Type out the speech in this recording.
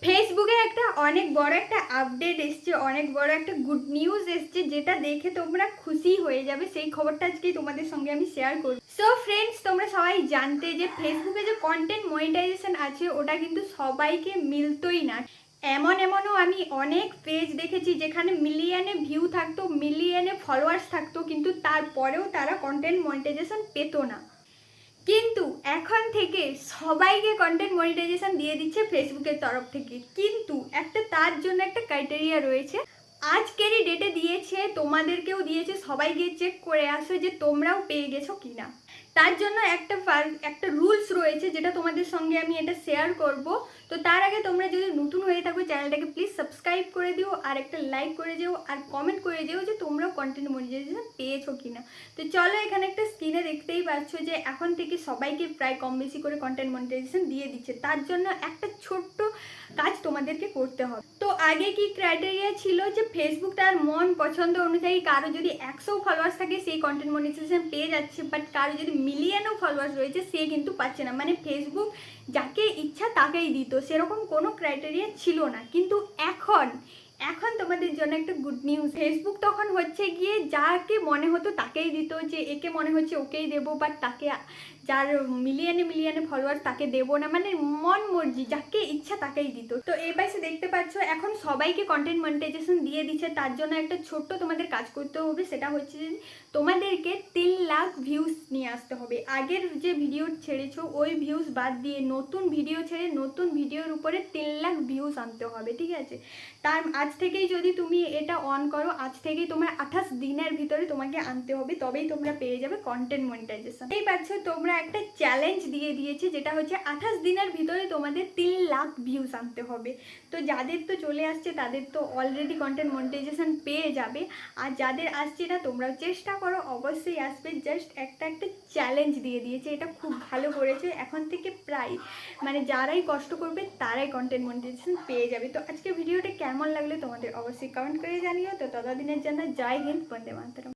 ফেসবুকে একটা অনেক বড় একটা আপডেট এসছে, অনেক বড় একটা গুড নিউজ এসছে, যেটা দেখে তোমরা খুশি হয়ে যাবে। সেই খবরটা আজকেই তোমাদের সঙ্গে আমি শেয়ার করব। সো ফ্রেন্ডস, তোমরা সবাই জানতে যে ফেসবুকে যে কন্টেন্ট মনিটাইজেশন আছে ওটা কিন্তু সবাইকে মিলতোই না। এমনও আমি অনেক পেজ দেখেছি যেখানে মিলিয়নে ভিউ থাকতো, মিলিয়নে ফলোয়ার্স থাকতো, কিন্তু তারপরেও তারা কন্টেন্ট মনিটাইজেশন পেতো না। কিন্তু এখন থেকে সবাইকে কন্টেন্ট মনিটাইজেশন দিয়ে দিচ্ছে ফেসবুকের তরফ থেকে, কিন্তু তার জন্য একটা ক্রাইটেরিয়া রয়েছে। আজকেরই ডেটে দিয়েছে, তোমাদেরকেও দিয়েছে, সবাই গিয়ে চেক করে আসো যে তোমরাও পেয়ে গেছো কিনা। তার জন্য একটা রুলস রয়েছে, যেটা তোমাদের সঙ্গে আমি এটা শেয়ার করব। তো তার আগে তোমরা যদি নতুন হয়ে থাকো চ্যানেলটাকে প্লিজ সাবস্ক্রাইব করে দিও, আর একটা লাইক করে দিও, আর কমেন্ট করে দিও যে তোমরাও কন্টেন্ট মনিটাইজেশন পেয়েছো কিনা। তো চলো, এখানে একটা স্ক্রিনে দেখতেই পাচ্ছ যে এখন থেকে সবাইকে প্রায় কম বেশি করে কন্টেন্ট মনিটাইজেশন দিয়ে দিচ্ছে। তার জন্য একটা ছোট্ট কাজ তোমাদেরকে করতে হবে। তো আগে কি ক্রাইটেরিয়া ছিল যে ফেসবুক তার মন পছন্দ অনুযায়ী কারো যদি 100 ফলোয়ার্স থাকে সেই কন্টেন্ট মনিটাইজেশন পেয়ে যাচ্ছে, বাট কারো যদি মিলিয়নও ফলোয়ার্স রয়েছে সে কিন্তু পাচ্ছে না। মানে ফেসবুক যাকে ইচ্ছা তাকেই দিত, সেরকম কোনো ক্রাইটেরিয়া ছিল না। কিন্তু এখন এখন তোমাদের জন্য একটা গুড নিউজ। ফেসবুক তখন হচ্ছে গিয়ে যাকে মনে হতো তাকেই দিত, যে একে মনে হচ্ছে ওকেই দেবো, বাট তাকে যার মিলিয়নে ফলোয়ার তাকে দেবো না। মানে মন মর্জি, যাকে ইচ্ছা তাকেই দিত। তো এই পাশে দেখতে পাচ্ছ এখন সবাইকে কন্টেন্ট মনিটাইজেশন দিয়ে দিচ্ছে। তার জন্য একটা ছোট্ট তোমাদের কাজ করতে হবে, সেটা হচ্ছে যে তোমাদেরকে 3 লাখ ভিউজ নিয়ে আসতে হবে। আগের যে ভিডিও ছেড়েছো ওই ভিউজ বাদ দিয়ে নতুন ভিডিও ছেড়ে নতুন ভিডিওর উপরে 3 লাখ ভিউজ আনতে হবে, ঠিক আছে? তার আজ থেকেই যদি তুমি এটা অন করো, আজ থেকেই তোমার 28 দিনের ভিতরে তোমাকে আনতে হবে, তবেই তোমরা পেয়ে যাবে কন্টেন্ট মনিটাইজেশন। এই পাচ্ছ তোমরা একটা চ্যালেঞ্জ দিয়ে দিয়েছে, যেটা হচ্ছে 28 দিনের ভিতরে তোমাদের 3 লাখ ভিউজ আনতে হবে। তো যাদের তো চলে আসছে তাদের তো অলরেডি কন্টেন্ট মনিটাইজেশন পেয়ে যাবে, আর যাদের আসছে না তোমরাও চেষ্টা করো, অবশ্যই আসবে। জাস্ট একটা চ্যালেঞ্জ দিয়ে দিয়েছে, এটা খুব ভালো করেছে। এখন থেকে প্রায় মানে যারাই কষ্ট করবে তারাই কন্টেন্ট মনিটাইজেশন পেয়ে যাবে। তো আজকে ভিডিওটা কেমন লাগলো তোমাদের অবশ্যই কমেন্ট করে জানিও। তো ততদিনের জন্য জয় হিন্দ, বন্দে মাতরম।